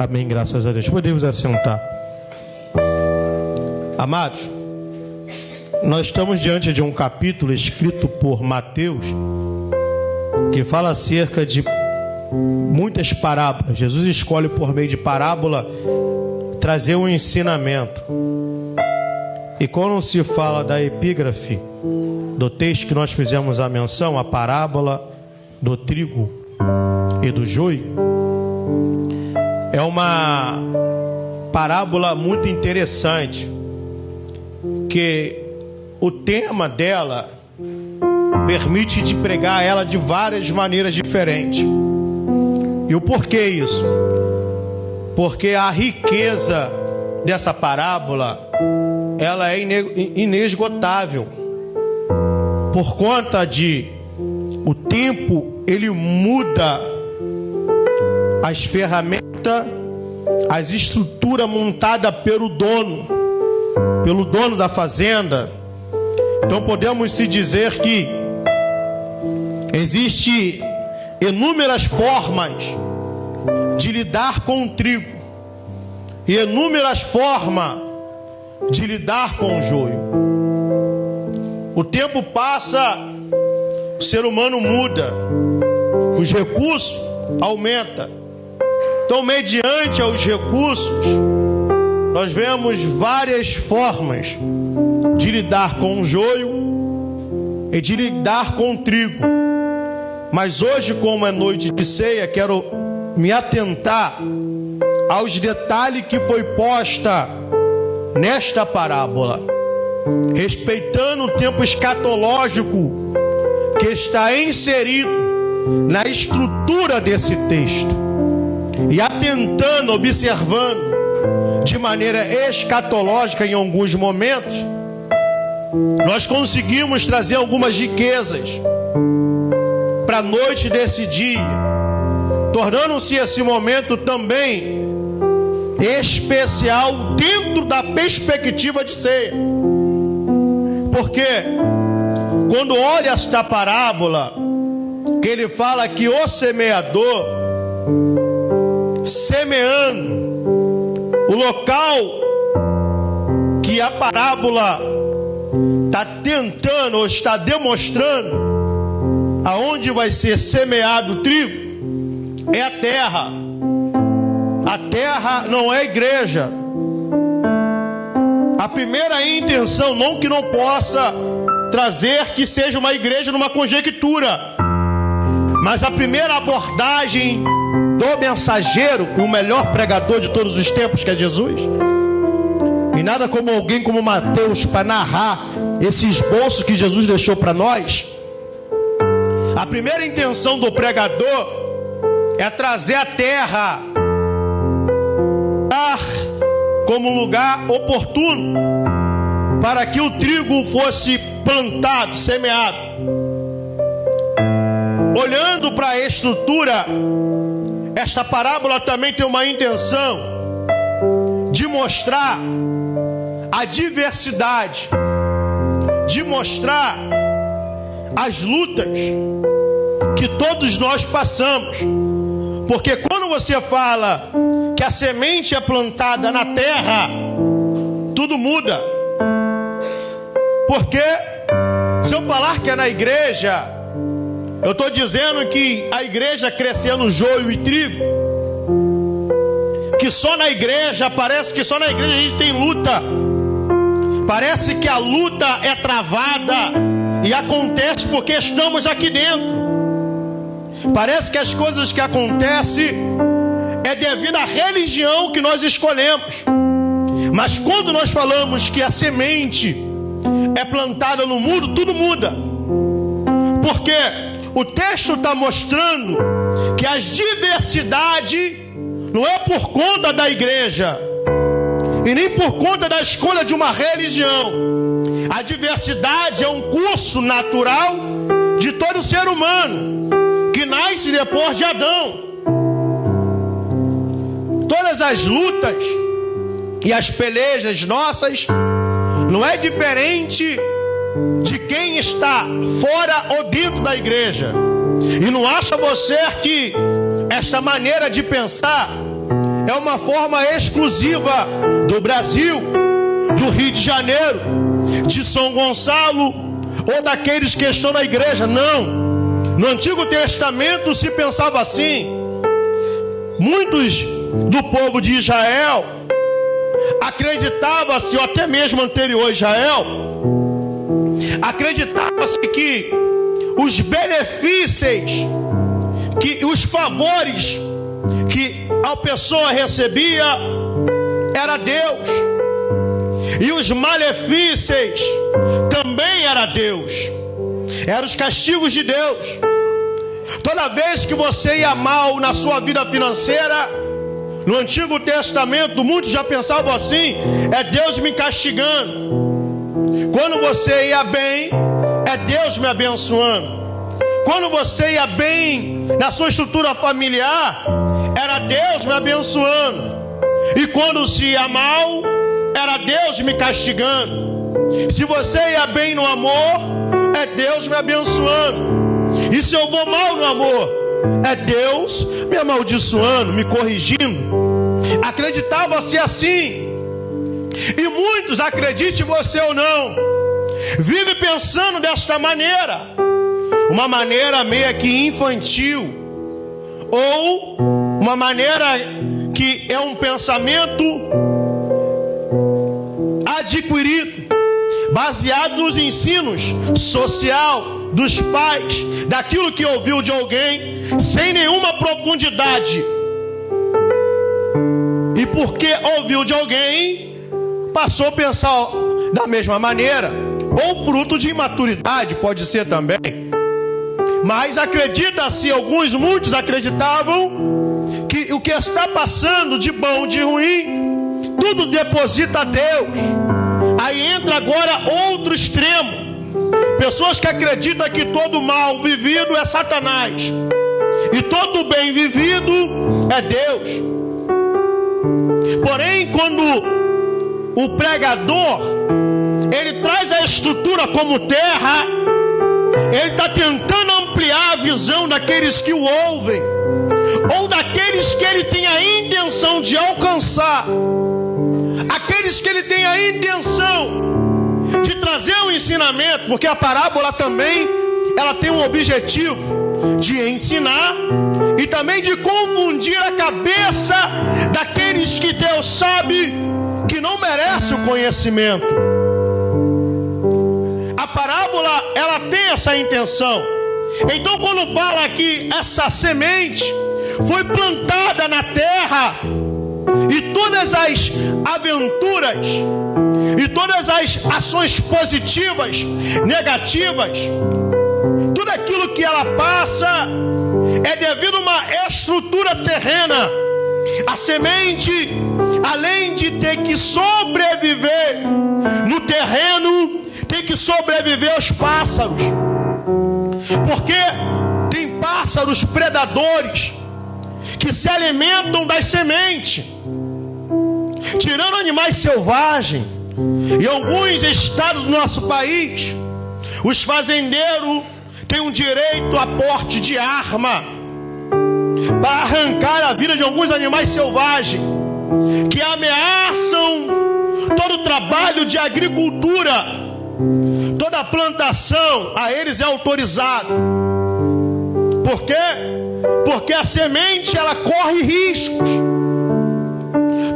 Amém, graças a Deus. Podemos assentar. Amados, nós estamos diante de um capítulo escrito por Mateus, que fala acerca de muitas parábolas. Jesus escolhe por meio de parábola trazer um ensinamento. E quando se fala da epígrafe do texto que nós fizemos a menção, a parábola do trigo e do joio, é uma parábola muito interessante, que o tema dela permite de pregar ela de várias maneiras diferentes. E o porquê isso? Porque a riqueza dessa parábola, ela é inesgotável. Por conta de o tempo, ele muda as ferramentas, as estruturas montadas pelo dono da fazenda. Então podemos se dizer que existe inúmeras formas de lidar com o trigo e inúmeras formas de lidar com o joio. O tempo passa, o ser humano muda, os recursos aumentam. Então, mediante aos recursos, nós vemos várias formas de lidar com o joio e de lidar com o trigo. Mas hoje, como é noite de ceia, quero me atentar aos detalhes que foi posta nesta parábola, respeitando o tempo escatológico que está inserido na estrutura desse texto, e atentando, observando de maneira escatológica em alguns momentos, nós conseguimos trazer algumas riquezas para a noite desse dia, tornando-se esse momento também especial dentro da perspectiva de ceia. Porque quando olha esta parábola, que ele fala que o semeador semeando, o local que a parábola está tentando ou está demonstrando aonde vai ser semeado o trigo é a terra. A terra não é a igreja. A primeira intenção, não que não possa trazer que seja uma igreja numa conjectura, mas a primeira abordagem do mensageiro, o melhor pregador de todos os tempos, que é Jesus, e nada como alguém como Mateus para narrar esse esboço que Jesus deixou para nós. A primeira intenção do pregador é trazer a terra como lugar oportuno para que o trigo fosse plantado, semeado. Olhando para a estrutura, esta parábola também tem uma intenção de mostrar a diversidade, de mostrar as lutas que todos nós passamos. Porque quando você fala que a semente é plantada na terra, tudo muda. Porque se eu falar que é na igreja, eu estou dizendo que a igreja crescendo joio e trigo, que só na igreja, parece que só na igreja a gente tem luta. Parece que a luta é travada e acontece porque estamos aqui dentro. Parece que as coisas que acontecem é devido à religião que nós escolhemos. Mas quando nós falamos que a semente é plantada no mundo, tudo muda. Porque o texto está mostrando que as diversidades não é por conta da igreja e nem por conta da escolha de uma religião. A diversidade é um curso natural de todo ser humano que nasce depois de Adão. Todas as lutas e as pelejas nossas não é diferente de quem está fora ou dentro da igreja. E não acha você que esta maneira de pensar é uma forma exclusiva do Brasil, do Rio de Janeiro, de São Gonçalo, ou daqueles que estão na igreja. Não. No Antigo Testamento se pensava assim. Muitos do povo de Israel acreditava-se, ou até mesmo anterior a Israel, acreditava-se que os benefícios, que os favores que a pessoa recebia era Deus, e os malefícios também era Deus, eram os castigos de Deus. Toda vez que você ia mal na sua vida financeira, no Antigo Testamento, muitos já pensavam assim: é Deus me castigando. Quando você ia bem, é Deus me abençoando. Quando você ia bem na sua estrutura familiar, era Deus me abençoando. E quando se ia mal, era Deus me castigando. Se você ia bem no amor, é Deus me abençoando. E se eu vou mal no amor, é Deus me amaldiçoando, me corrigindo. Acreditava-se assim. E muitos, acredite você ou não, vive pensando desta maneira. Uma maneira meio que infantil, ou uma maneira que é um pensamento adquirido, baseado nos ensinos social dos pais, daquilo que ouviu de alguém, sem nenhuma profundidade. E porque ouviu de alguém, passou a pensar da mesma maneira, ou fruto de imaturidade, pode ser também. Mas acredita-se, muitos acreditavam que o que está passando de bom, de ruim, tudo deposita a Deus. Aí entra agora outro extremo. Pessoas que acreditam que todo mal vivido é Satanás e todo bem vivido é Deus. Porém, quando o pregador ele traz a estrutura como terra, ele está tentando ampliar a visão daqueles que o ouvem, ou daqueles que ele tem a intenção de alcançar, aqueles que ele tem a intenção de trazer um ensinamento, porque a parábola também ela tem um objetivo de ensinar e também de confundir a cabeça daqueles que Deus sabe que não merece o conhecimento. A parábola ela tem essa intenção. Então, quando fala que essa semente foi plantada na terra, e todas as aventuras e todas as ações positivas, negativas, tudo aquilo que ela passa é devido a uma estrutura terrena. A semente, além de ter que sobreviver no terreno, tem que sobreviver aos pássaros, porque tem pássaros predadores que se alimentam das sementes, tirando animais selvagens. Em alguns estados do nosso país, os fazendeiros têm um direito a porte de arma para arrancar a vida de alguns animais selvagens que ameaçam todo o trabalho de agricultura. Toda a plantação a eles é autorizado. Por quê? Porque a semente ela corre riscos.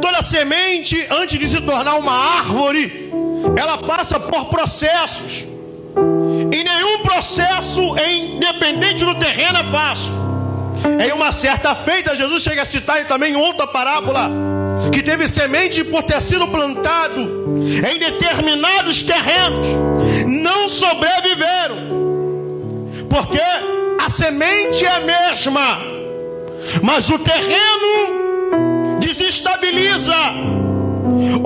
Toda semente, antes de se tornar uma árvore, ela passa por processos. E nenhum processo, independente do terreno, é fácil. Em uma certa feita, Jesus chega a citar também em outra parábola que teve semente por ter sido plantado em determinados terrenos, não sobreviveram, porque a semente é a mesma, mas o terreno desestabiliza,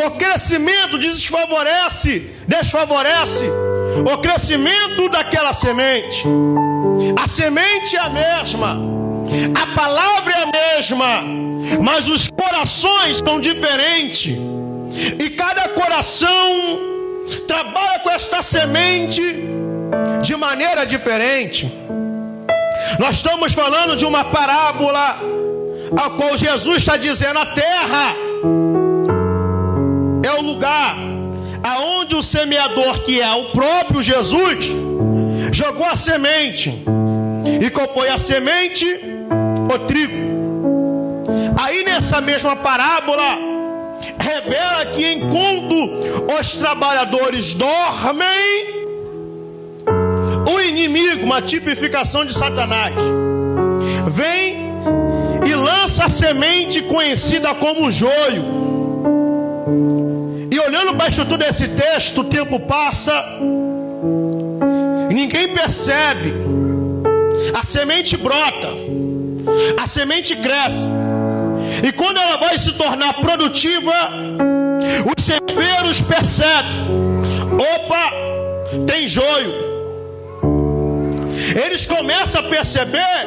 o crescimento desfavorece o crescimento daquela semente. A semente é a mesma, a palavra é a mesma, mas os corações são diferentes, e cada coração trabalha com esta semente de maneira diferente. Nós estamos falando de uma parábola a qual Jesus está dizendo: a terra é o lugar aonde o semeador, que é o próprio Jesus, jogou a semente. E qual foi a semente? O trigo. Aí nessa mesma parábola revela que enquanto os trabalhadores dormem, o inimigo, uma tipificação de Satanás, vem e lança a semente conhecida como joio. E olhando para a estrutura desse texto, o tempo passa e ninguém percebe. A semente brota, a semente cresce, e quando ela vai se tornar produtiva, os ceifeiros percebem: opa, tem joio. Eles começam a perceber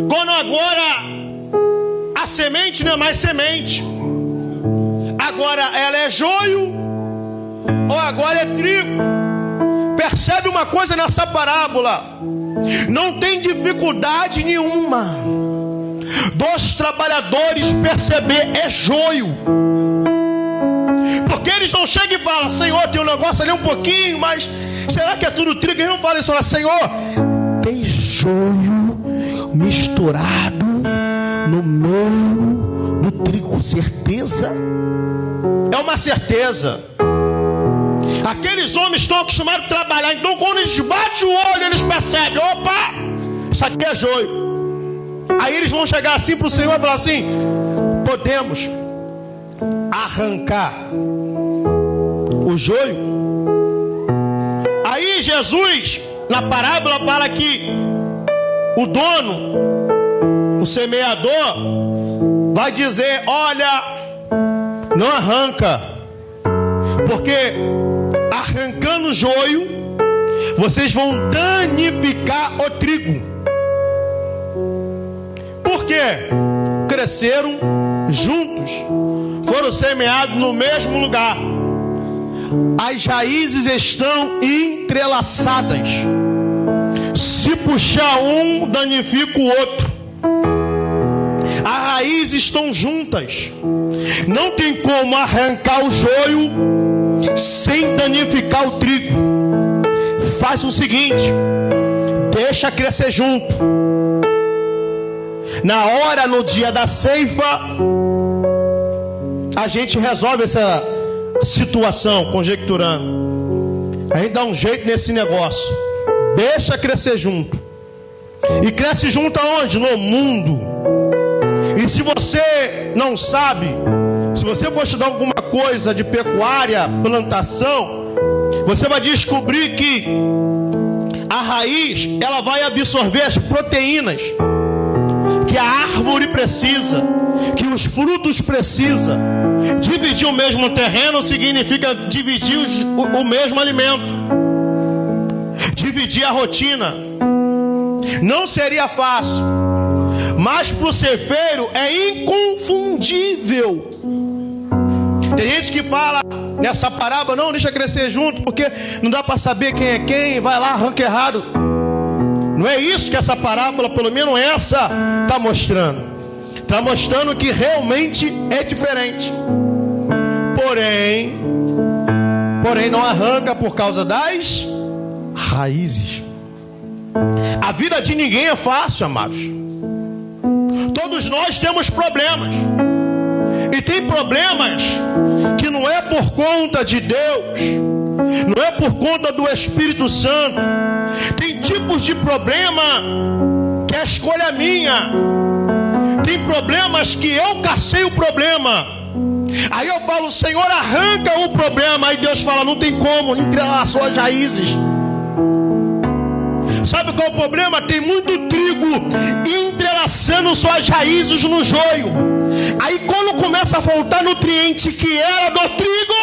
quando agora a semente não é mais semente, agora ela é joio ou agora é trigo. Percebe uma coisa nessa parábola: não tem dificuldade nenhuma dos trabalhadores perceber é joio, porque eles não chegam e falam: Senhor, tem um negócio ali um pouquinho, mas será que é tudo trigo? Eles não falam isso, Senhor, tem joio misturado no meio do trigo. Certeza? É uma certeza. Aqueles homens estão acostumados a trabalhar, então quando eles batem o olho, eles percebem: opa, isso aqui é joio. Aí eles vão chegar assim para o Senhor e falar assim: podemos arrancar o joio? Aí Jesus, na parábola, fala que o dono, o semeador, vai dizer: olha, não arranca, porque arrancando o joio, vocês vão danificar o trigo. Por quê? Cresceram juntos, foram semeados no mesmo lugar, as raízes estão entrelaçadas. Se puxar um, danifica o outro. As raízes estão juntas. Não tem como arrancar o joio sem danificar o trigo. Faz o seguinte: deixa crescer junto. Na hora, no dia da ceifa, a gente resolve essa situação, conjecturando. A gente dá um jeito nesse negócio. Deixa crescer junto. E cresce junto aonde? No mundo. E se você não sabe, se você for estudar alguma coisa de pecuária, plantação, você vai descobrir que a raiz, ela vai absorver as proteínas que a árvore precisa, que os frutos precisam. Dividir o mesmo terreno significa dividir o mesmo alimento, dividir a rotina. Não seria fácil, mas para o ceifeiro é inconfundível. Tem gente que fala nessa parábola: não, deixa crescer junto, porque não dá para saber quem é quem, vai lá, arranca errado. Não é isso que essa parábola, pelo menos essa, está mostrando. Está mostrando que realmente é diferente. Porém não arranca por causa das raízes. A vida de ninguém é fácil, amados. Todos nós temos problemas. E tem problemas que não é por conta de Deus, não é por conta do Espírito Santo. Tem tipos de problema que a escolha é minha. Tem problemas que eu cacei o problema. Aí eu falo: Senhor, arranca o problema. Aí Deus fala: não tem como, entrelaçou as raízes. Sabe qual é o problema? Tem muito trigo entrelaçando suas raízes no joio. Aí quando começa a faltar nutriente que era do trigo,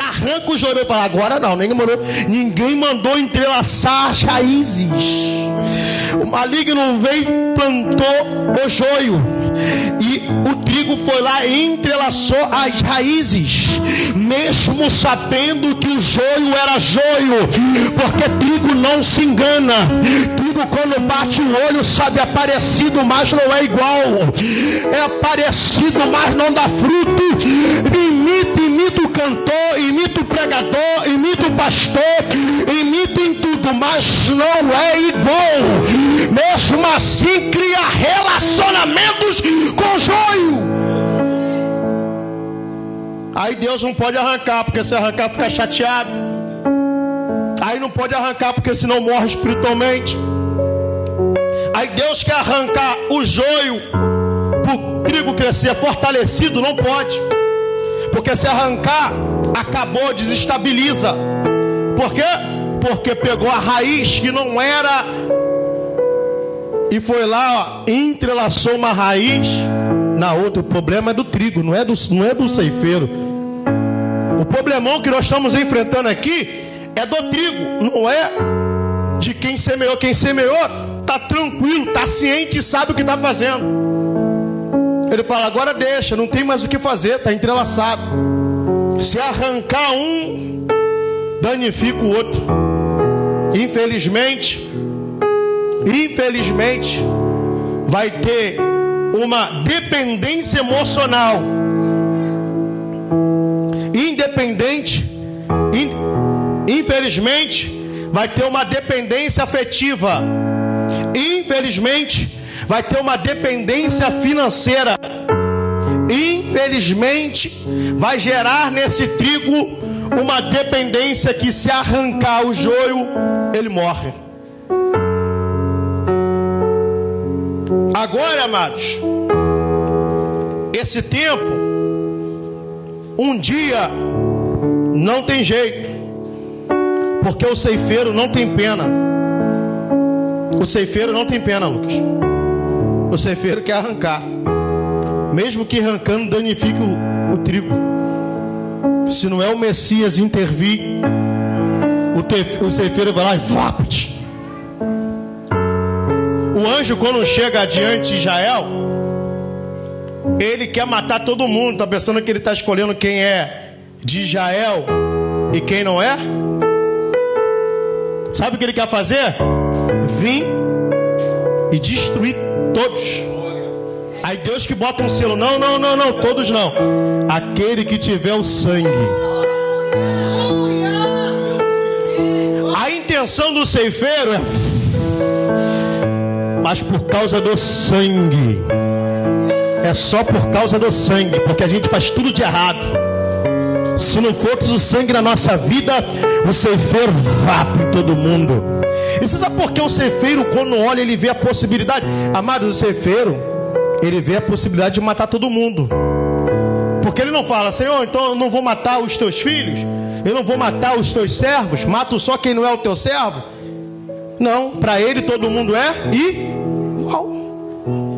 arranca o joio e fala: agora não, ninguém mandou entrelaçar as raízes. O maligno veio e plantou o joio, e o trigo foi lá e entrelaçou as raízes, mesmo sabendo que o joio era joio, porque trigo não se engana. Trigo, quando bate o olho, sabe, é parecido, mas não é igual. É parecido, mas não dá fruto. Imita o cantor, imita o pregador, imita o pastor, imita em tudo, mas não é igual. Mesmo assim, cria relacionamentos com joio. Aí Deus não pode arrancar, porque se arrancar fica chateado. Aí não pode arrancar, porque senão morre espiritualmente. Aí Deus quer arrancar o joio para o trigo crescer fortalecido, não pode. Porque se arrancar, acabou, desestabiliza. Por quê? Porque pegou a raiz que não era e foi lá, ó, entrelaçou uma raiz na outra. O problema é do trigo, não é do ceifeiro. O problemão que nós estamos enfrentando aqui é do trigo, não é de quem semeou. Quem semeou está tranquilo, está ciente e sabe o que está fazendo. Ele fala, agora deixa, não tem mais o que fazer, está entrelaçado. Se arrancar um, danifica o outro. Infelizmente, vai ter uma dependência emocional. Infelizmente, vai ter uma dependência afetiva. Infelizmente, vai ter uma dependência financeira. Infelizmente, vai gerar nesse trigo uma dependência que, se arrancar o joio, ele morre. Agora, amados, esse tempo, um dia não tem jeito, porque o ceifeiro não tem pena. O ceifeiro não tem pena, Lucas. O ceifeiro quer arrancar, mesmo que arrancando danifique o trigo. Se não é o Messias intervir, o ceifeiro vai lá e vapt. O anjo, quando chega diante de Israel, ele quer matar todo mundo. Está pensando que ele está escolhendo quem é de Israel e quem não é? Sabe o que ele quer fazer? Vir e destruir todos. Aí Deus que bota um selo, não, todos não. Aquele que tiver o sangue. A intenção do ceifeiro é, mas por causa do sangue. É só por causa do sangue, porque a gente faz tudo de errado. Se não fosse o sangue na nossa vida, o ceifeiro vá para todo mundo. E você sabe por que o ceifeiro, quando olha, ele vê a possibilidade? Amado, o ceifeiro, ele vê a possibilidade de matar todo mundo. Porque ele não fala, Senhor, então eu não vou matar os teus filhos, eu não vou matar os teus servos, mato só quem não é o teu servo. Não, para ele todo mundo é igual.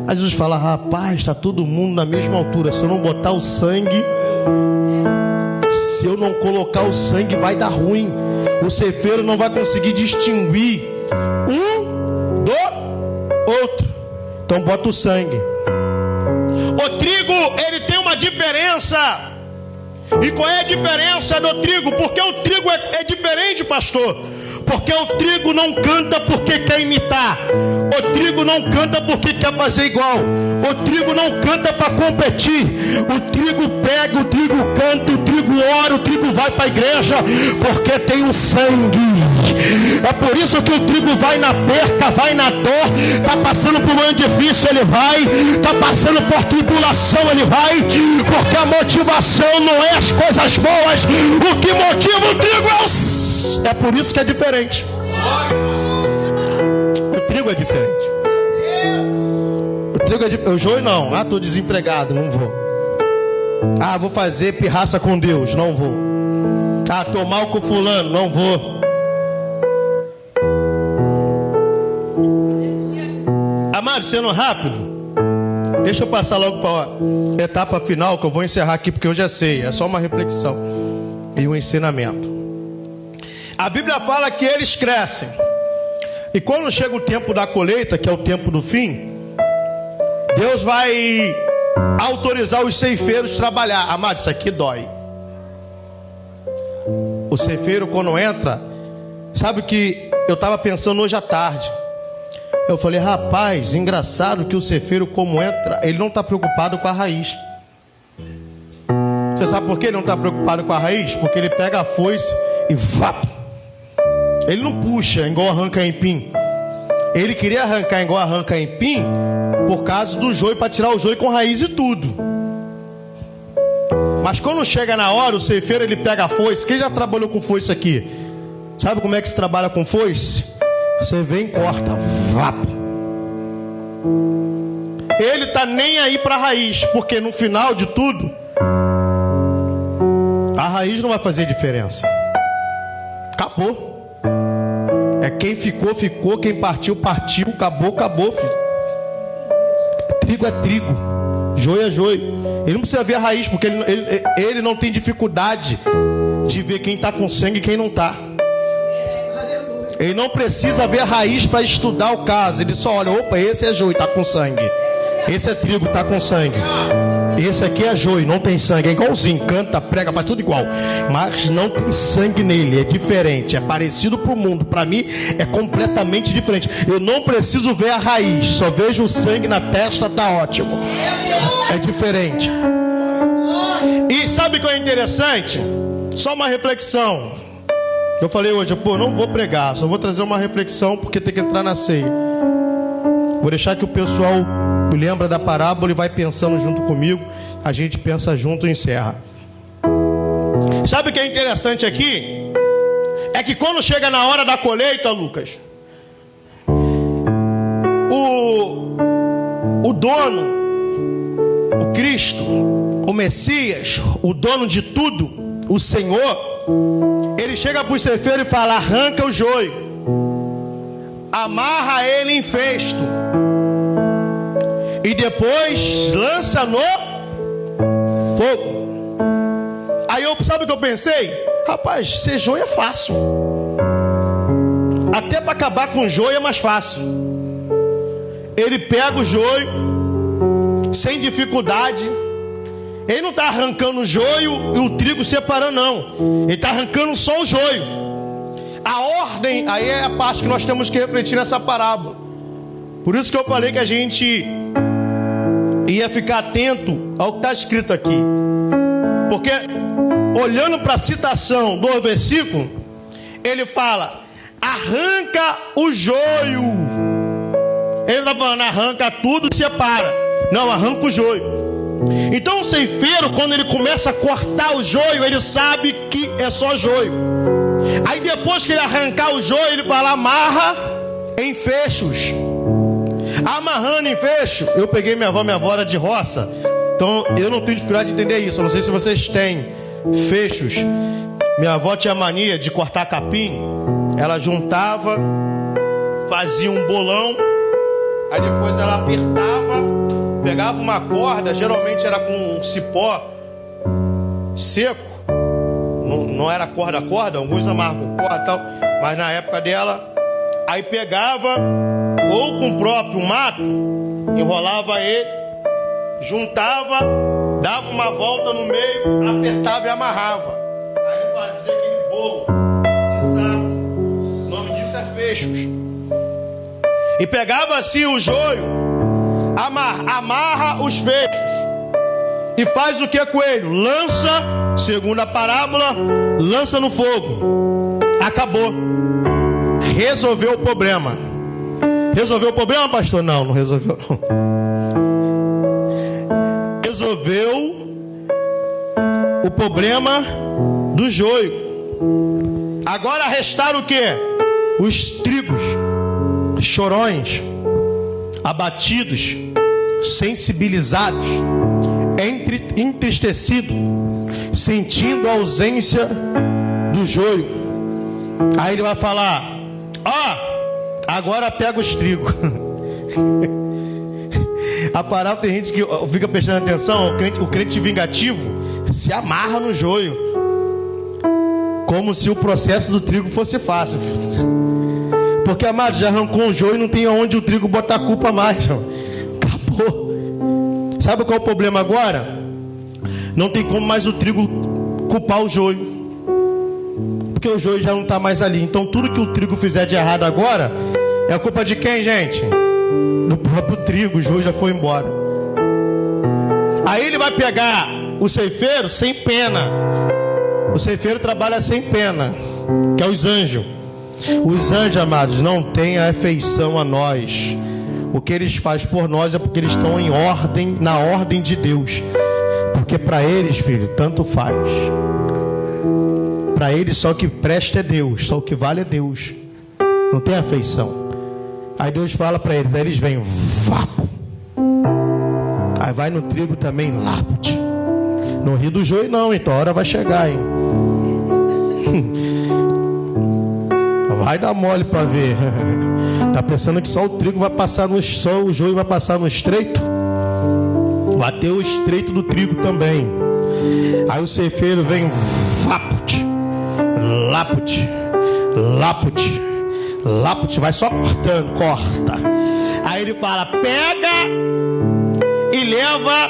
Aí Jesus fala, rapaz, está todo mundo na mesma altura. Se eu não botar o sangue, se eu não colocar o sangue, vai dar ruim. O ceifeiro não vai conseguir distinguir um do outro. Então bota o sangue. O trigo, ele tem uma diferença. E qual é a diferença do trigo? Porque o trigo é diferente, pastor. Porque o trigo não canta porque quer imitar. O trigo não canta porque quer fazer igual. O trigo não canta para competir. O trigo pega, o trigo canta, o trigo ora, o trigo vai para a igreja porque tem o sangue. É por isso que o trigo vai na perca, vai na dor. Está passando por um ano difícil, ele vai. Está passando por tribulação, ele vai. Porque a motivação não é as coisas boas. O que motiva o trigo é o... É por isso que é diferente. O trigo é diferente. O trigo é diferente. O joio não. Ah, estou desempregado, não vou. Ah, vou fazer pirraça com Deus, não vou. Ah, estou mal com fulano, não vou. Amado, sendo rápido, deixa eu passar logo para a etapa final, que eu vou encerrar aqui, porque eu já sei. É só uma reflexão e um ensinamento. A Bíblia fala que eles crescem. E quando chega o tempo da colheita, que é o tempo do fim, Deus vai autorizar os ceifeiros a trabalhar. Amado, isso aqui dói. O ceifeiro, quando entra, sabe o que eu estava pensando hoje à tarde? Eu falei, rapaz, engraçado que o ceifeiro, como entra, ele não está preocupado com a raiz. Você sabe por que ele não está preocupado com a raiz? Porque ele pega a foice e vá. Ele não puxa igual arranca empim. Ele queria arrancar igual arranca empim por causa do joio, para tirar o joio com raiz e tudo. Mas quando chega na hora, o ceifeiro ele pega a foice. Quem já trabalhou com foice aqui? Sabe como é que se trabalha com foice? Você vem e corta. Vá. Ele tá nem aí para a raiz, porque no final de tudo, a raiz não vai fazer diferença. Acabou. É quem ficou, ficou. Quem partiu, partiu. Acabou, acabou, filho. Trigo é trigo. Joio é joio. Ele não precisa ver a raiz, porque ele não tem dificuldade de ver quem está com sangue e quem não está. Ele não precisa ver a raiz para estudar o caso. Ele só olha, opa, esse é joio, está com sangue. Esse é trigo, está com sangue. Esse aqui é joio, não tem sangue. É igualzinho, canta, prega, faz tudo igual. Mas não tem sangue nele, é diferente. É parecido para o mundo. Para mim é completamente diferente. Eu não preciso ver a raiz, só vejo o sangue na testa, tá ótimo. É diferente. E sabe o que é interessante? Só uma reflexão. Eu falei hoje, pô, não vou pregar, só vou trazer uma reflexão porque tem que entrar na ceia. Vou deixar que o pessoal lembra da parábola e vai pensando junto comigo. A gente pensa junto e encerra. Sabe o que é interessante aqui? É que quando chega na hora da colheita, Lucas, o dono, o Cristo, o Messias, o dono de tudo, o Senhor, ele chega para o ceifeiro e fala, arranca o joio, amarra ele em festo e depois lança no fogo. Aí sabe o que eu pensei? Rapaz, ser joio é fácil. Até para acabar com o joio é mais fácil. Ele pega o joio sem dificuldade. Ele não está arrancando o joio e o trigo separando, não. Ele está arrancando só o joio. A ordem, aí é a parte que nós temos que refletir nessa parábola. Por isso que eu falei que a gente ia ficar atento ao que está escrito aqui. Porque, olhando para a citação do versículo, ele fala, arranca o joio. Ele está falando, arranca tudo e separa. Não, arranca o joio. Então o ceifeiro, quando ele começa a cortar o joio, ele sabe que é só joio. Aí depois que ele arrancar o joio, ele fala, amarra em fechos. Amarrando em fecho. Eu peguei minha avó era de roça, então eu não tenho dificuldade de entender isso. Eu não sei se vocês têm fechos. Minha avó tinha mania de cortar capim. Ela juntava, fazia um bolão, aí depois ela apertava, pegava uma corda, geralmente era com um cipó seco, não era corda, alguns amarram com corda e tal, mas na época dela, aí pegava, ou com o próprio mato, enrolava ele, juntava, dava uma volta no meio, apertava e amarrava. Aí fazia aquele bolo de saco, o nome disso é fechos. E pegava assim o joio, amarra os fechos e faz o que com ele? Lança, segundo a parábola, lança no fogo. Acabou. Resolveu o problema. Resolveu o problema, pastor? Não resolveu não. Resolveu o problema do joio. Agora restaram o que? Os trigos, chorões, abatidos, sensibilizados, entristecidos, sentindo a ausência do joio. Aí ele vai falar, agora pega os trigos. A parábola, tem gente que fica prestando atenção, o crente vingativo se amarra no joio, como se o processo do trigo fosse fácil, filho. Porque, amado, já arrancou um joio e não tem aonde o trigo botar a culpa mais, não. Acabou. Sabe qual é o problema agora? Não tem como mais o trigo culpar o joio, porque o joio já não está mais ali. Então tudo que o trigo fizer de errado agora é a culpa de quem, gente? Do próprio trigo. O joio já foi embora. Aí ele vai pegar o ceifeiro sem pena. O ceifeiro trabalha sem pena, que é os anjos. Os anjos, amados, não têm afeição a nós. O que eles fazem por nós é porque eles estão em ordem, na ordem de Deus. Porque para eles, filho, tanto faz. Para eles só o que presta é Deus, só o que vale é Deus. Não tem afeição. Aí Deus fala para eles, aí eles vêm, vapo. Aí vai no trigo também, laput. Não ri do joio não, então a hora vai chegar, hein? Vai dar mole para ver. Tá pensando que só o trigo vai passar no, só o joio vai passar no estreito? Vai ter o estreito do trigo também. Aí o ceifeiro vem, laput, laput, laput, laput, vai só cortando, corta. Aí ele fala, pega e leva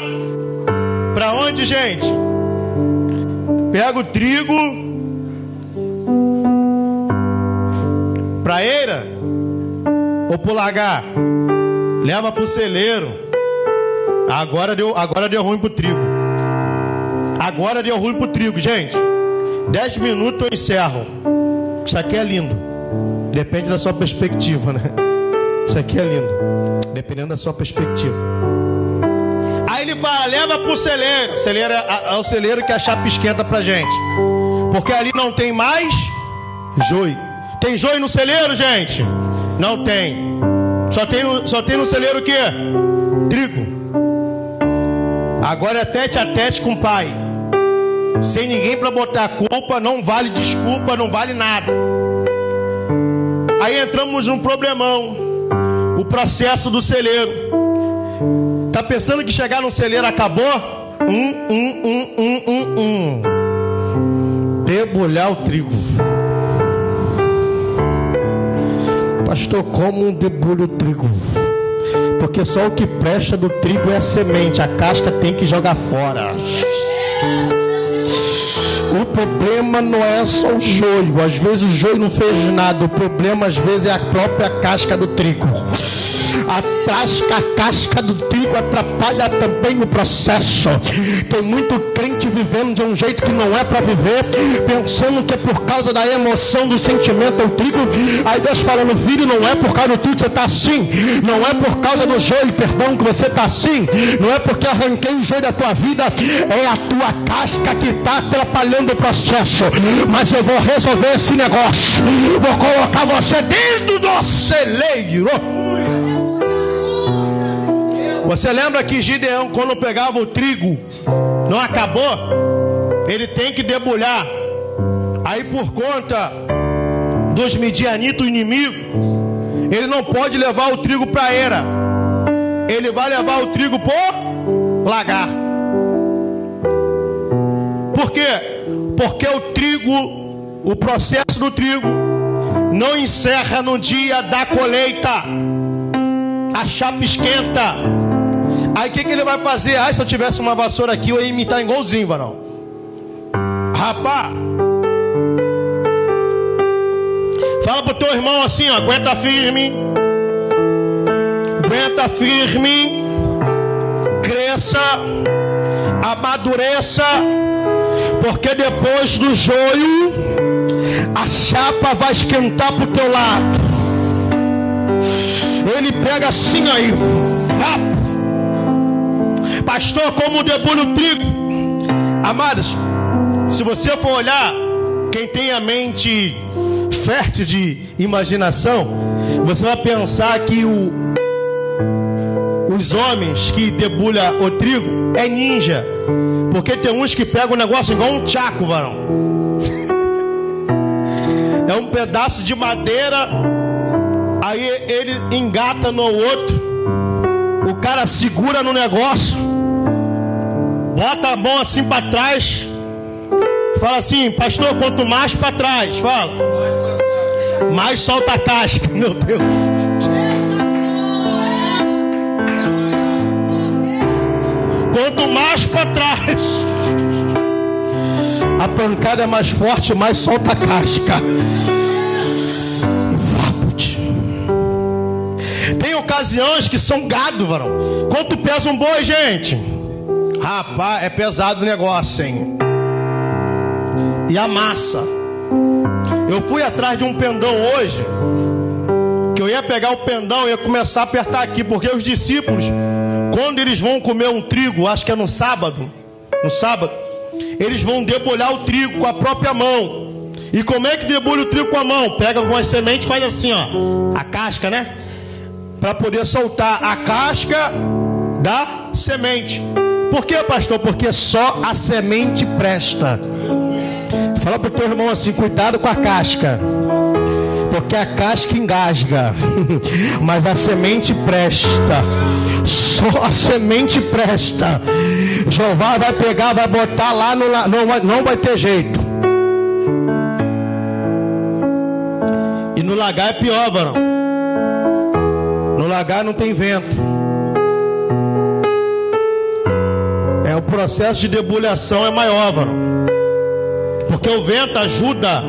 para onde, gente? Pega o trigo para a eira ou para o lagar? Leva para o celeiro. Agora deu ruim pro trigo. Agora deu ruim pro trigo, gente. 10 minutos eu encerro. Isso aqui é lindo. Depende da sua perspectiva, né? Isso aqui é lindo. Dependendo da sua perspectiva. Aí ele fala, leva pro celeiro. O celeiro é o celeiro que a chapa esquenta pra gente. Porque ali não tem mais joio. Tem joio no celeiro, gente? Não tem. Só tem no celeiro o quê? Trigo. Agora é tete a tete com o pai. Sem ninguém para botar a culpa, não vale desculpa, não vale nada. Aí entramos num problemão. O processo do celeiro. Tá pensando que chegar no celeiro acabou? Debulhar o trigo. Pastor, como debulha o trigo? Porque só o que presta do trigo é a semente. A casca tem que jogar fora. O problema não é só o joio. Às vezes o joio não fez nada. O problema às vezes é a própria casca do trigo. A casca do trigo atrapalha também o processo. Tem muito crente vivendo de um jeito que não é para viver, pensando que é por causa da emoção, do sentimento do trigo. Aí Deus falando, filho, não é por causa do trigo que você está assim, não é por causa do joio, perdão, que você está assim, não é porque arranquei o joio da tua vida, é a tua casca que está atrapalhando o processo. Mas eu vou resolver esse negócio, vou colocar você dentro do celeiro. Você lembra que Gideão, quando pegava o trigo, não acabou? Ele tem que debulhar. Aí por conta dos midianitas, o inimigo, ele não pode levar o trigo para a eira. Ele vai levar o trigo por lagar. Por quê? Porque o trigo, o processo do trigo, não encerra no dia da colheita. A chapa esquenta. Aí o que ele vai fazer? Ah, se eu tivesse uma vassoura aqui, eu ia imitar igualzinho, varão. Rapaz, fala pro teu irmão assim, ó, aguenta firme. Aguenta firme. Cresça. Amadureça. Porque depois do joio, a chapa vai esquentar pro teu lado. Ele pega assim aí. Pastor, como debulha o trigo? Amados, se você for olhar, quem tem a mente fértil de imaginação, você vai pensar que os homens que debulham o trigo é ninja. Porque tem uns que pegam o negócio igual um tchaco, varão. É um pedaço de madeira, aí ele engata no outro, o cara segura no negócio, bota a mão assim para trás, fala assim, pastor, quanto mais para trás, fala, mais solta a casca, meu Deus. Quanto mais para trás, a pancada é mais forte, mais solta a casca. Tem ocasiões que são gado, varão. Quanto pesa um boi, gente? Rapaz, é pesado o negócio, hein? E a massa. Eu fui atrás de um pendão hoje, que eu ia pegar o pendão e ia começar a apertar aqui, porque os discípulos, quando eles vão comer um trigo, acho que é no sábado, eles vão debulhar o trigo com a própria mão. E como é que debulha o trigo com a mão? Pega algumas sementes e faz assim, ó, a casca, né? Para poder soltar a casca da semente. Por quê, pastor? Porque só a semente presta. Fala pro teu irmão assim, cuidado com a casca, porque a casca engasga, mas a semente presta. Só a semente presta. Jeová vai pegar, vai botar lá no não vai ter jeito. E no lagar é pior, varão. No lagar não tem vento. O processo de debulhação é maior, varão. Porque o vento ajuda,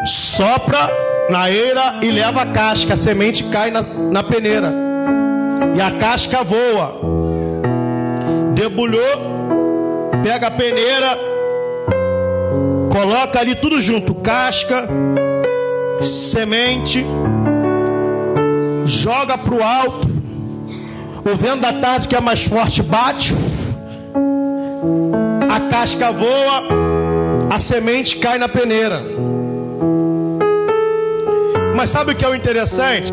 sopra na eira e leva a casca. A semente cai na peneira e a casca voa. Debulhou, pega a peneira, coloca ali tudo junto, casca, semente, joga para o alto. O vento da tarde, que é mais forte, bate, a casca voa, a semente cai na peneira. Mas sabe o que é o interessante?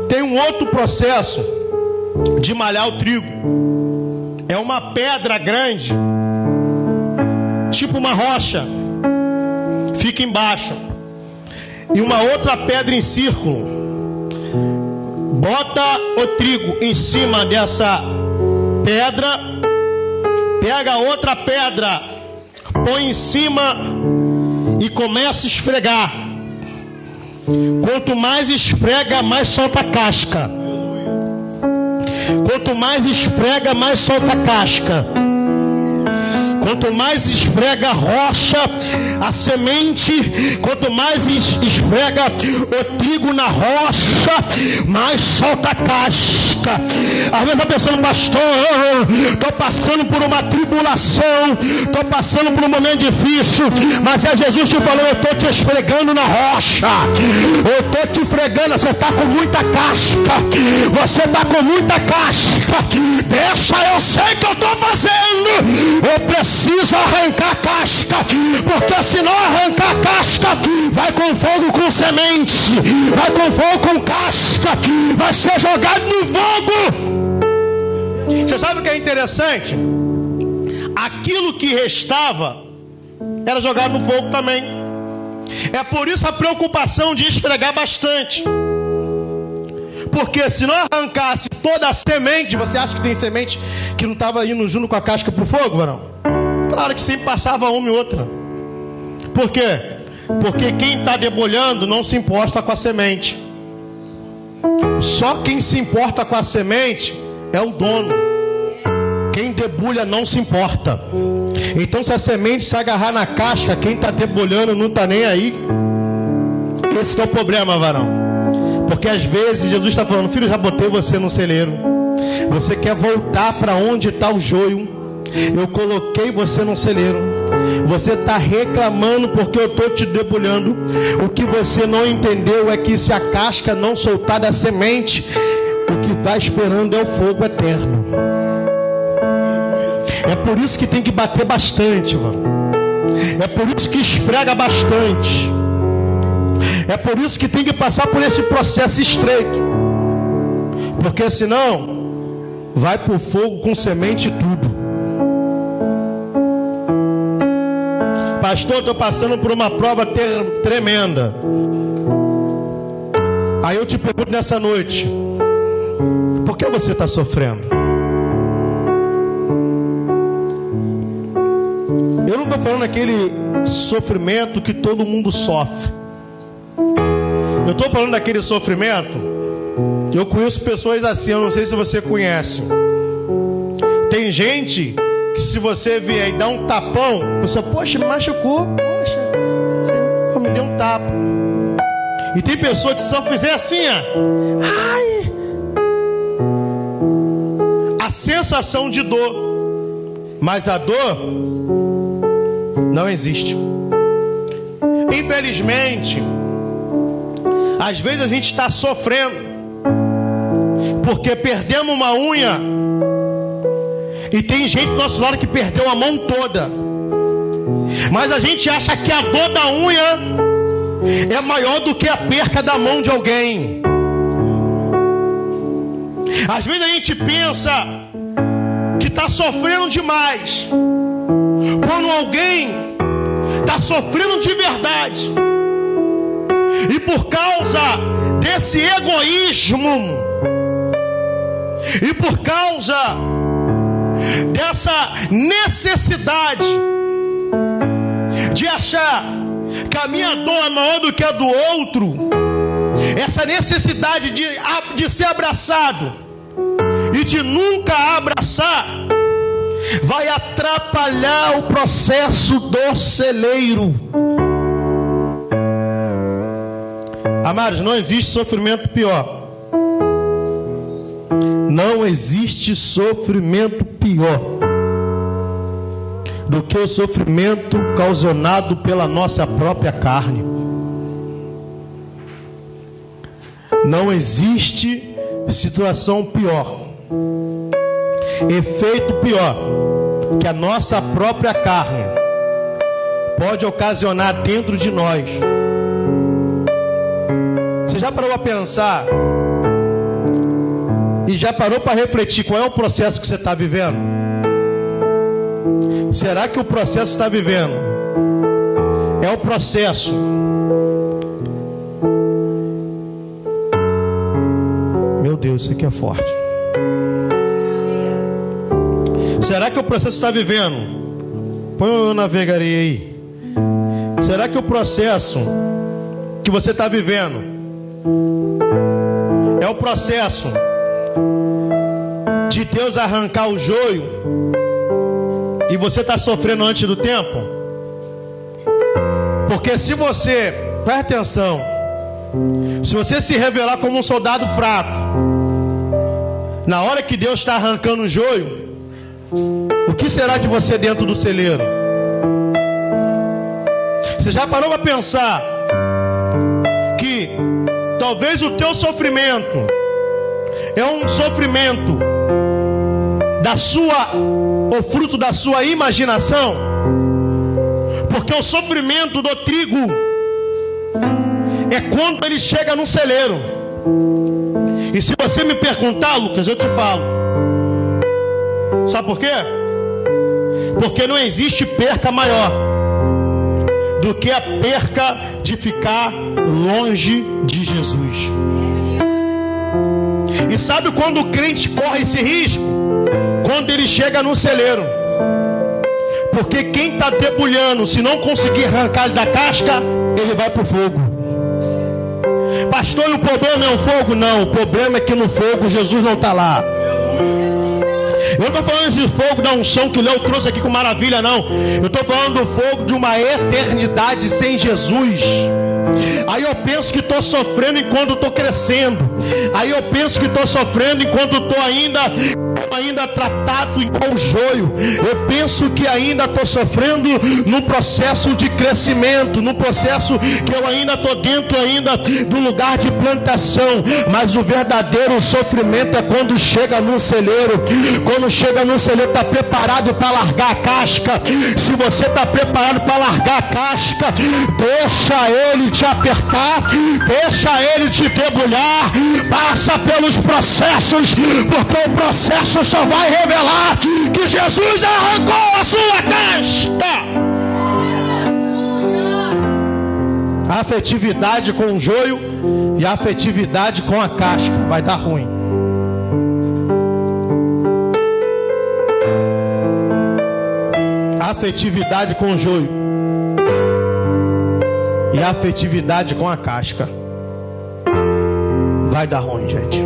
Tem um outro processo de malhar o trigo. É uma pedra grande, tipo uma rocha, fica embaixo, e uma outra pedra em círculo. Bota o trigo em cima dessa pedra, pega outra pedra, põe em cima e começa a esfregar. Quanto mais esfrega, mais solta a casca. Quanto mais esfrega, mais solta a casca. Quanto mais esfrega a rocha, a semente, quanto mais esfrega o trigo na rocha, mais solta a casca. Às vezes está pensando, pastor, estou passando por uma tribulação, estou passando por um momento difícil, mas é Jesus te falou, eu estou te esfregando na rocha, eu estou te esfregando, você está com muita casca, você está com muita casca, deixa, eu sei que eu estou fazendo, eu preciso arrancar a casca, porque se não arrancar a casca, vai com fogo com semente, vai com fogo com casca, vai ser jogado no fogo. Você sabe o que é interessante? Aquilo que restava era jogado no fogo também. É por isso a preocupação de esfregar bastante, porque se não arrancasse toda a semente, você acha que tem semente que não estava indo junto com a casca para o fogo, varão? Claro que sempre passava uma e outra. Por quê? Porque quem está debulhando não se importa com a semente. Só quem se importa com a semente é o dono. Quem debulha não se importa. Então se a semente se agarrar na casca, quem está debulhando não está nem aí. Esse que é o problema, varão. Porque às vezes Jesus está falando, filho, já botei você no celeiro, você quer voltar para onde está o joio, eu coloquei você no celeiro, você está reclamando porque eu estou te debulhando. O que você não entendeu é que se a casca não soltar da semente, o que está esperando é o fogo eterno. É por isso que tem que bater bastante, mano. É por isso que esfrega bastante. É por isso que tem que passar por esse processo estreito, porque senão vai para o fogo com semente e tudo. Pastor, estou passando por uma prova tremenda. Aí eu te pergunto nessa noite, por que você está sofrendo? Eu não estou falando aquele sofrimento que todo mundo sofre. Eu estou falando daquele sofrimento. Eu conheço pessoas assim, eu não sei se você conhece. Tem gente que se você vier e dar um tapão, você, poxa, me machucou, poxa, você me deu um tapa. E tem pessoa que só fizer assim, ó, ai, a sensação de dor, mas a dor não existe. Infelizmente, às vezes a gente está sofrendo porque perdemos uma unha. E tem gente do nosso lado que perdeu a mão toda. Mas a gente acha que a dor da unha é maior do que a perca da mão de alguém. Às vezes a gente pensa que está sofrendo demais, quando alguém está sofrendo de verdade. E por causa desse egoísmo, e por causa dessa necessidade de achar que a minha dor é maior do que a do outro, essa necessidade de ser abraçado e de nunca abraçar, vai atrapalhar o processo do celeiro. Amados, não existe sofrimento pior. Não existe sofrimento pior do que o sofrimento causado pela nossa própria carne. Não existe situação pior, efeito pior que a nossa própria carne pode ocasionar dentro de nós. Você já parou a pensar e já parou para refletir qual é o processo que você está vivendo? Será que o processo que você está vivendo é o processo meu Deus, isso aqui é forte. Será que o processo que você está vivendo, põe o navegaria aí, será que o processo que você está vivendo é o processo de Deus arrancar o joio e você está sofrendo antes do tempo? Porque se você, presta atenção, se você se revelar como um soldado fraco, na hora que Deus está arrancando o joio, o que será de você dentro do celeiro? Você já parou para pensar que talvez o teu sofrimento é um sofrimento ou fruto da sua imaginação? Porque o sofrimento do trigo é quando ele chega no celeiro. E se você me perguntar, Lucas, eu te falo. Sabe por quê? Porque não existe perca maior do que a perca de ficar longe de Jesus. E sabe quando o crente corre esse risco? Quando ele chega no celeiro. Porque quem está debulhando, se não conseguir arrancar ele da casca, ele vai para o fogo. Pastor, e o problema é o fogo? Não, o problema é que no fogo Jesus não está lá. Eu não estou falando desse fogo da unção que o Léo trouxe aqui com maravilha, não. Eu estou falando do fogo de uma eternidade sem Jesus. Aí eu penso que estou sofrendo enquanto estou crescendo. Aí eu penso que estou sofrendo enquanto estou ainda tratado igual joio. Eu penso que ainda estou sofrendo num processo de crescimento, num processo que eu ainda estou dentro ainda do lugar de plantação. Mas o verdadeiro sofrimento é quando chega num celeiro. Quando chega num celeiro, está preparado para largar a casca. Se você está preparado para largar a casca, deixa ele te apertar, deixa ele te debulhar, passa pelos processos, porque o processo só vai revelar que Jesus arrancou a sua casca. A afetividade com o joio e a afetividade com a casca vai dar ruim. A afetividade com o joio e a afetividade com a casca vai dar ruim, gente.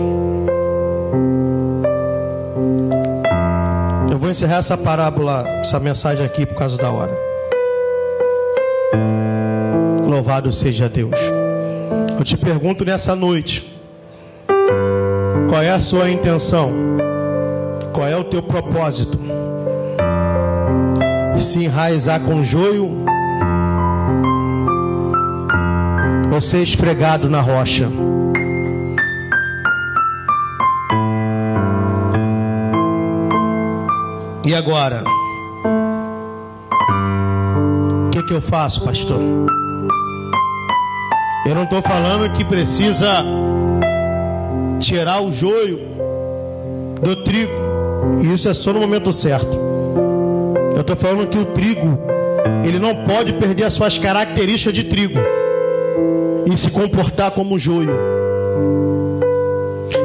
Eu vou encerrar essa parábola, essa mensagem aqui por causa da hora. Louvado seja Deus. Eu te pergunto nessa noite, qual é a sua intenção? Qual é o teu propósito? Se enraizar com joio ou ser esfregado na rocha? E agora? O que eu faço, pastor? Eu não estou falando que precisa tirar o joio do trigo. Isso é só no momento certo. Eu estou falando que o trigo, ele não pode perder as suas características de trigo e se comportar como joio.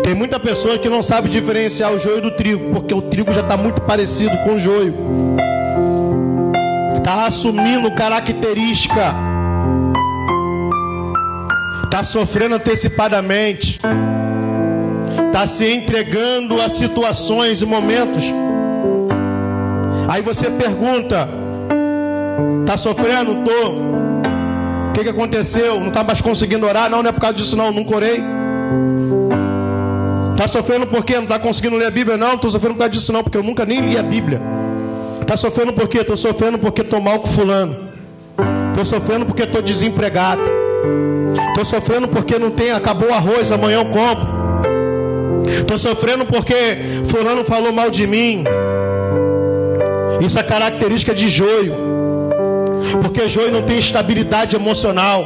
Tem muita pessoa que não sabe diferenciar o joio do trigo, porque o trigo já está muito parecido com o joio. Está assumindo característica, está sofrendo antecipadamente, está se entregando a situações e momentos. Aí você pergunta: está sofrendo? Estou. O que aconteceu? Não está mais conseguindo orar? Não, não é por causa disso não, nunca orei. Está sofrendo por quê? Não está conseguindo ler a Bíblia? Não, estou sofrendo por causa disso não, porque eu nunca nem li a Bíblia. Está sofrendo por quê? Estou sofrendo porque estou mal com fulano. Estou sofrendo porque estou desempregado. Estou sofrendo porque não tem, acabou o arroz, amanhã eu compro. Estou sofrendo porque fulano falou mal de mim. Isso é característica de joio, porque joio não tem estabilidade emocional.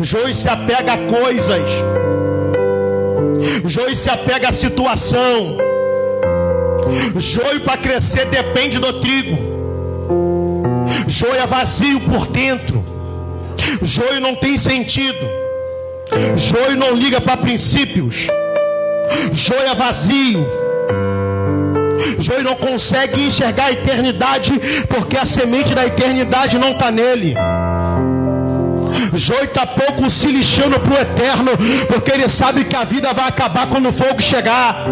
Joio se apega a coisas. Joio se apega a situação. Joio para crescer depende do trigo. Joio é vazio por dentro. Joio não tem sentido. Joio não liga para princípios. Joio é vazio. Joio não consegue enxergar a eternidade, porque a semente da eternidade não está nele. Joio está pouco se lixando para o eterno, porque ele sabe que a vida vai acabar quando o fogo chegar.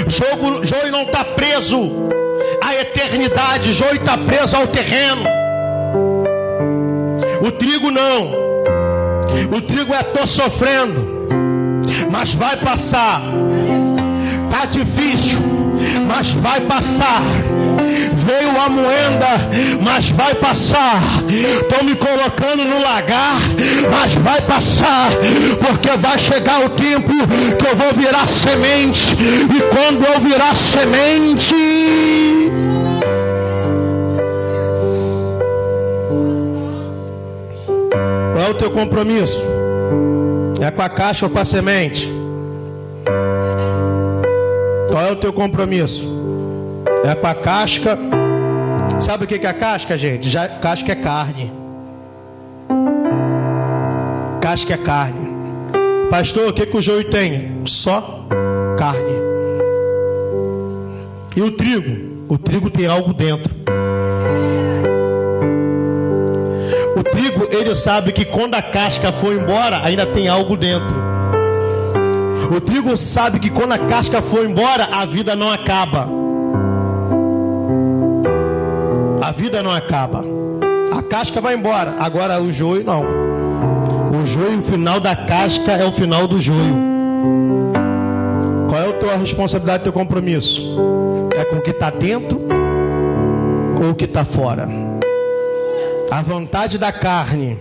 Joio não está preso à eternidade, joio está preso ao terreno. O trigo não. O trigo é: estou sofrendo, mas vai passar. Está difícil, mas vai passar. Veio a moenda, mas vai passar. Estou me colocando no lagar, mas vai passar. Porque vai chegar o tempo que eu vou virar semente. E quando eu virar semente, qual é o teu compromisso? É com a casca ou com a semente? Qual é o teu compromisso? É com a casca. Sabe o que é a casca, gente? Casca é carne. Casca é carne. Pastor, o que o joio tem? Só carne. E o trigo? O trigo tem algo dentro. O trigo, ele sabe que quando a casca for embora, ainda tem algo dentro. O trigo sabe que quando a casca for embora, a vida não acaba. A vida não acaba. A casca vai embora. Agora o joio não. O joio, o final da casca é o final do joio. Qual é a tua responsabilidade, o teu compromisso? É com o que está dentro ou o que está fora? A vontade da carne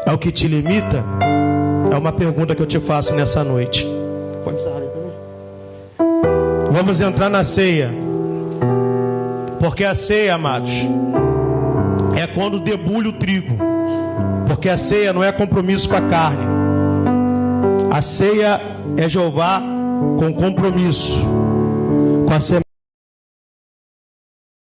é o que te limita? É uma pergunta que eu te faço nessa noite. Vamos entrar na ceia. Porque a ceia, amados, é quando debulha o trigo. Porque a ceia não é compromisso com a carne. A ceia é Jeová com compromisso com a semente.